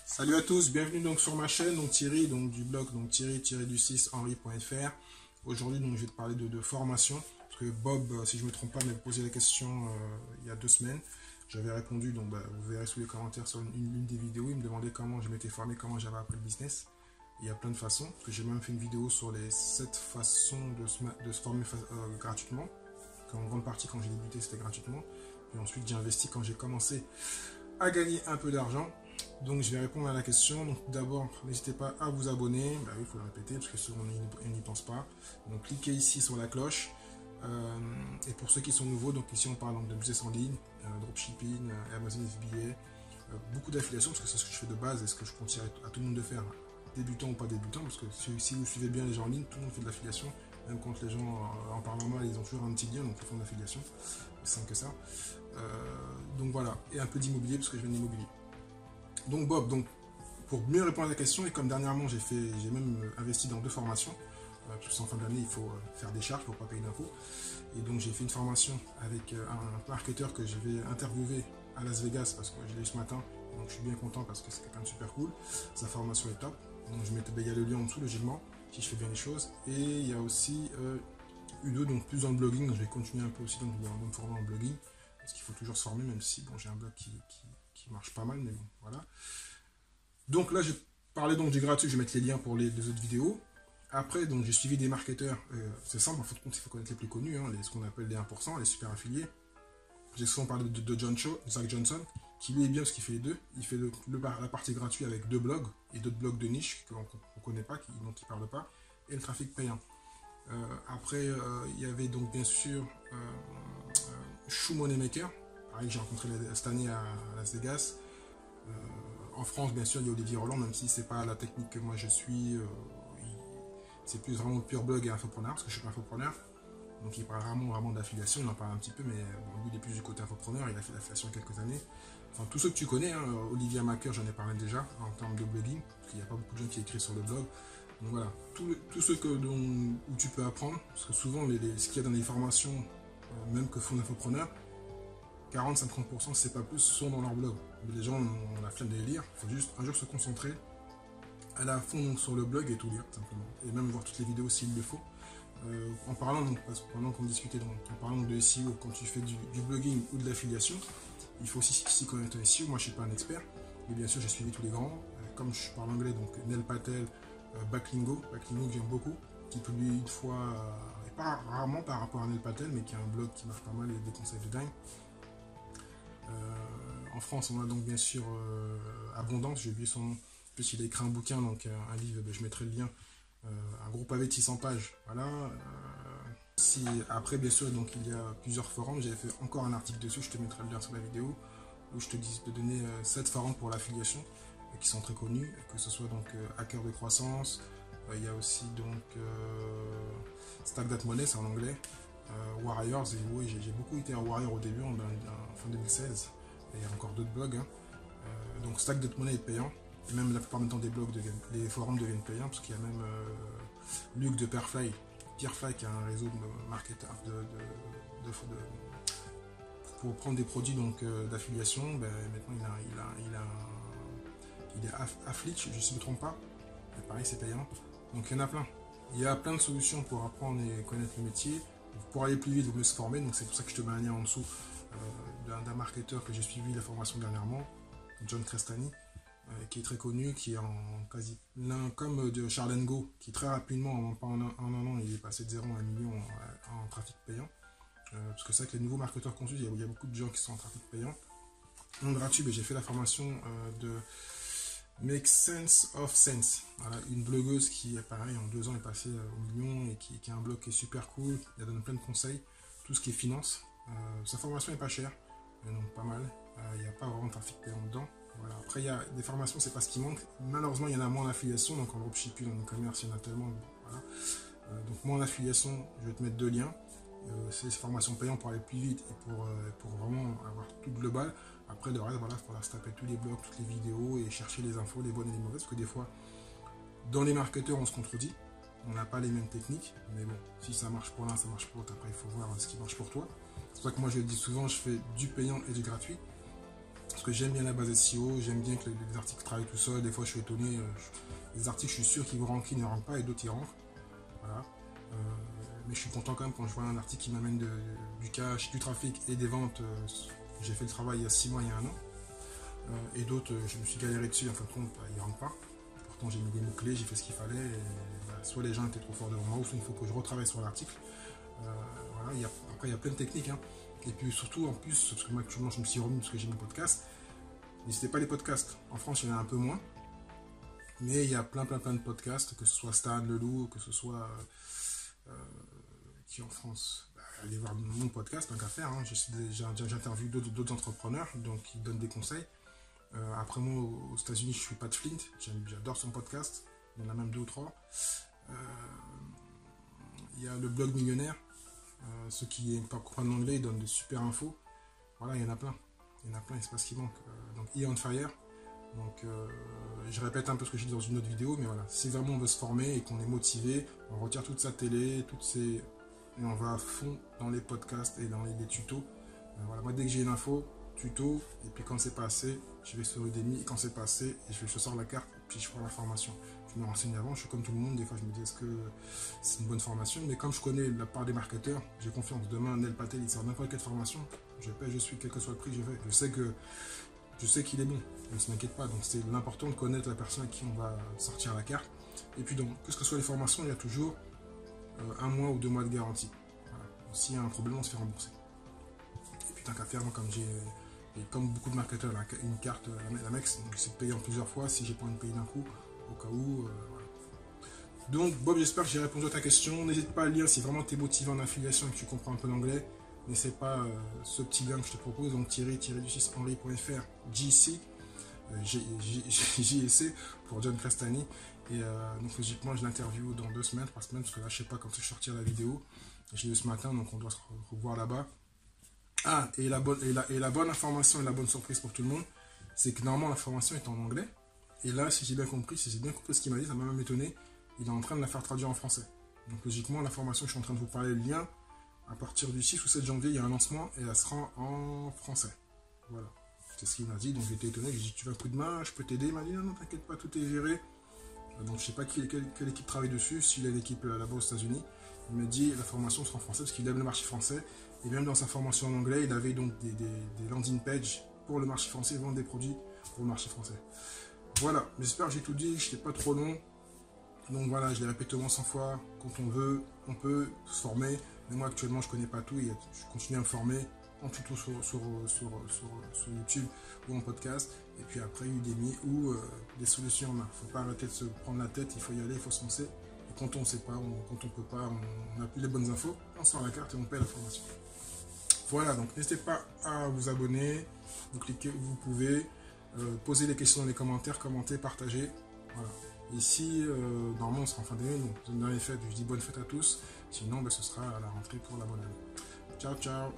Salut à tous, bienvenue donc sur ma chaîne, donc Thierry, donc du blog donc Thierry-du-6henri.fr. Aujourd'hui donc je vais te parler de formation, parce que Bob, si je ne me trompe pas, m'avait posé la question il y a 2 semaines. J'avais répondu, donc vous verrez sous les commentaires sur une des vidéos. Il me demandait comment je m'étais formé, comment j'avais appris le business. Il y a plein de façons, parce que j'ai même fait une vidéo sur les 7 façons de se former gratuitement. En grande partie, quand j'ai débuté, c'était gratuitement. Et ensuite, j'ai investi quand j'ai commencé à gagner un peu d'argent. Donc, je vais répondre à la question. Donc, d'abord, n'hésitez pas à vous abonner. Bah oui, il faut le répéter, parce que souvent, on n'y pense pas. Donc, cliquez ici sur la cloche. Et pour ceux qui sont nouveaux, donc ici, on parle donc de business en ligne, dropshipping, Amazon FBA, beaucoup d'affiliations, parce que c'est ce que je fais de base et ce que je conseille à tout le monde de faire, débutant ou pas débutant, parce que si vous suivez bien les gens en ligne, tout le monde fait de l'affiliation. Même quand les gens en parlant mal, ils ont toujours un petit lien, donc ils font de l'affiliation. C'est simple que ça. Donc voilà, et un peu d'immobilier, parce que je viens de l'immobilier. Donc Bob, donc, pour mieux répondre à la question, et comme dernièrement j'ai même investi dans 2 formations, parce qu'en fin d'année il faut faire des charges pour ne pas payer d'impôts. Et donc j'ai fait une formation avec un marketeur que je vais interviewer à Las Vegas, parce que je l'ai eu ce matin. Donc je suis bien content parce que c'est quelqu'un de super cool. Sa formation est top. Donc il y a le lien en dessous logiquement, si je fais bien les choses. Et il y a aussi U2, donc plus dans le blogging. Donc je vais continuer un peu aussi donc, me former en blogging. Parce qu'il faut toujours se former, même si bon, j'ai un blog qui marche pas mal, mais bon, voilà. Donc là, je parlais donc du gratuit, je vais mettre les liens pour les 2 autres vidéos. Après, donc j'ai suivi des marketeurs, c'est simple, en fait, il faut connaître les plus connus, hein, ce qu'on appelle les 1%, les super affiliés. J'ai souvent parlé de John Cho, Zach Johnson, qui lui est bien parce qu'il fait les 2. Il fait la partie gratuite avec 2 blogs et d'autres blogs de niche qu'on ne connaît pas, dont il ne parle pas, et le trafic payant. Après, il y avait donc bien sûr Shoe Moneymaker, pareil, que j'ai rencontré cette année à Las Vegas. En France, bien sûr, il y a Olivier Roland, même si c'est pas la technique que moi je suis. C'est plus vraiment pur blog et infopreneur, parce que je suis pas infopreneur. Donc il parle vraiment d'affiliation, il en parle un petit peu, mais bon, lui il est plus du côté infopreneur, il a fait l'affiliation il y a quelques années. Enfin, tous ceux que tu connais, hein, Olivier Macker, j'en ai parlé déjà, en termes de blogging, parce qu'il n'y a pas beaucoup de gens qui écrivent sur le blog. Donc voilà, tous ceux où tu peux apprendre, parce que souvent, ce qu'il y a dans les formations, même que font l'infopreneur, 40-50%, c'est pas plus, sont dans leur blog. Mais les gens ont la flemme de les lire, il faut juste un jour se concentrer, aller à fond donc, sur le blog et tout lire, simplement. Et même voir toutes les vidéos s'il le faut. En parlant, donc, pendant qu'on discutait, donc, en parlant de SEO, quand tu fais du blogging ou de l'affiliation, il faut aussi s'y connaître en SEO. Moi, je ne suis pas un expert, mais bien sûr, j'ai suivi tous les grands. Comme je parle anglais, donc Neil Patel, Backlingo que j'aime beaucoup, qui publie une fois, et pas rarement par rapport à Neil Patel, mais qui a un blog qui marche pas mal et des conseils de dingue. En France, on a donc bien sûr Abondance, j'ai oublié son nom. En plus, il a écrit un bouquin, donc un livre, je mettrai le lien. Un gros pavé de 600 pages, voilà. Après, bien sûr, donc il y a plusieurs forums. J'avais fait encore un article dessus, je te mettrai le lien sur la vidéo, où je te dis de donner 7 forums pour l'affiliation, qui sont très connus, que ce soit donc Hacker de croissance, il y a aussi donc Stack That Money, c'est en anglais, Warriors, et oui, j'ai beaucoup été à Warrior au début, en fin 2016, et il y a encore d'autres blogs, hein. Donc Stack That Money est payant. Et même la plupart du temps des blogs les forums deviennent payants, parce qu'il y a même Luc de Pierfly qui a un réseau de marketeurs pour prendre des produits d'affiliation. Maintenant il est affiliate, je ne me trompe pas, et pareil c'est payant. Donc il y en a plein. Il y a plein de solutions pour apprendre et connaître le métier. Pour aller plus vite, il vaut mieux se former. Donc c'est pour ça que je te mets un lien en dessous d'un marketeur que j'ai suivi la formation dernièrement, John Crestani. Qui est très connu, qui est quasi l'un comme de Charles & Go, qui très rapidement, en un an, il est passé de 0 à 1 million en trafic payant. Parce que c'est vrai que les nouveaux marketeurs conçus, il y a beaucoup de gens qui sont en trafic payant. Donc gratuit, j'ai fait la formation de Make Sense of Sense. Voilà, une blogueuse qui, pareil, en 2 ans est passée au million et qui a un blog qui est super cool. Elle donne plein de conseils, tout ce qui est finance. Sa formation est pas chère, donc pas mal. Il n'y a pas vraiment de trafic payant dedans. Voilà. Après, il y a des formations, c'est pas ce qui manque. Malheureusement, il y en a moins en affiliation, donc en dropshipping, en e-commerce, il y en a tellement. Voilà. Donc, moi en affiliation, je vais te mettre 2 liens. C'est des formations payantes pour aller plus vite et pour vraiment avoir tout global. Après, le reste, voilà, il faudra se taper tous les blogs, toutes les vidéos et chercher les infos, les bonnes et les mauvaises. Parce que des fois, dans les marketeurs, on se contredit. On n'a pas les mêmes techniques. Mais bon, si ça marche pour l'un, ça marche pour l'autre. Après, il faut voir ce qui marche pour toi. C'est pour ça que moi je le dis souvent, je fais du payant et du gratuit. Parce que j'aime bien la base SEO, j'aime bien que les articles travaillent tout seuls. Des fois je suis étonné, les articles je suis sûr qu'ils vont ranker, ils ne rentrent pas et d'autres ils rentrent. Voilà. Mais je suis content quand même quand je vois un article qui m'amène du cash, du trafic et des ventes. J'ai fait le travail il y a 6 mois, il y a un an. Et d'autres, je me suis galéré dessus, en fin de compte, ils ne rentrent pas. Pourtant j'ai mis des mots-clés, j'ai fait ce qu'il fallait. Et, soit les gens étaient trop forts devant moi, ou soit il faut que je retravaille sur l'article. Voilà, après il y a plein de techniques. Hein. Et puis surtout, en plus, parce que moi actuellement je me suis remis parce que j'ai mon podcast. N'hésitez pas les podcasts. En France, il y en a un peu moins. Mais il y a plein de podcasts, que ce soit Stan Leloup, que ce soit qui en France. Allez voir mon podcast, tant qu'à faire. Hein. J'interviewe d'autres entrepreneurs, donc ils donnent des conseils. Après moi, aux États-Unis, je suis Pat Flint. J'adore son podcast. Il y en a même 2 ou 3. Il y a le blog millionnaire. Ceux qui n'aiment pas comprendre l'anglais, ils donnent de super infos. Voilà, il y en a plein. Il y en a plein, il se passe ce qui manque. Donc, E on Fire. Donc, je répète un peu ce que j'ai dit dans une autre vidéo, mais voilà, si vraiment on veut se former et qu'on est motivé, on retire toute sa télé, et on va à fond dans les podcasts et dans les tutos. Voilà, moi, dès que j'ai une info, tuto, et puis quand c'est pas assez, je vais sur Udemy, et quand c'est pas assez, je sors la carte, puis je prends la formation. Je me renseigne avant, je suis comme tout le monde, des fois je me dis est-ce que c'est une bonne formation, mais comme je connais la part des marketeurs, j'ai confiance. Demain, Nel Patel, il sort n'importe quelle formation, je paie, je suis, quel que soit le prix, je vais. Je sais qu'il est bon, ne s'inquiète pas, donc c'est l'important de connaître la personne à qui on va sortir la carte. Et puis donc, que ce soit les formations, il y a toujours 1 mois ou 2 mois de garantie. Voilà. S'il y a un problème, on se fait rembourser. Et puis tant qu'à faire, moi comme beaucoup de marketeurs, une carte, la MEX, donc j'essaie de payer en plusieurs fois si j'ai pas envie de payer d'un coup, au cas où. Voilà. Donc Bob, j'espère que j'ai répondu à ta question. N'hésite pas à lire si vraiment tu es motivé en affiliation et que tu comprends un peu l'anglais. N'essaie pas ce petit lien que je te propose, donc thierry-du6henry.fr, JC, JC pour John Crestani. Et donc logiquement, je l'interview dans 2 semaines, 3 semaines, parce que là, je sais pas quand je sortirai la vidéo. Je l'ai eu ce matin, donc on doit se revoir là-bas. Ah, et la bonne information et la bonne surprise pour tout le monde, c'est que normalement la formation est en anglais. Et là, si j'ai bien compris ce qu'il m'a dit, ça m'a même étonné, il est en train de la faire traduire en français. Donc logiquement, la formation, je suis en train de vous parler, le lien, à partir du 6 ou 7 janvier, il y a un lancement et elle sera en français. Voilà, c'est ce qu'il m'a dit, donc j'étais étonné, j'ai dit tu veux un coup de main, je peux t'aider, il m'a dit non, t'inquiète pas, tout est géré. Donc je sais pas quelle équipe travaille dessus, s'il a l'équipe là-bas aux États-Unis. Il m'a dit la formation sera en français parce qu'il aime le marché français. Et même dans sa formation en anglais, il avait donc des landing pages pour le marché français, vendre des produits pour le marché français. Voilà, j'espère que j'ai tout dit, je n'étais pas trop long. Donc voilà, je l'ai répété au moins 100 fois, quand on veut, on peut se former. Mais moi actuellement, je ne connais pas tout et je continue à me former en tuto sur YouTube ou en podcast. Et puis après, Udemy ou des solutions en main. Il ne faut pas arrêter de se prendre la tête, il faut y aller, il faut se lancer. Et quand on ne sait pas, quand on ne peut pas, on n'a plus les bonnes infos, on sort la carte et on paie la formation. Voilà, donc n'hésitez pas à vous abonner, vous cliquez où vous pouvez, poser des questions dans les commentaires, commenter, partager. Voilà. Ici, normalement, on sera en fin d'année, donc dans les fêtes, je dis bonne fête à tous. Sinon, ce sera à la rentrée pour la bonne année. Ciao, ciao.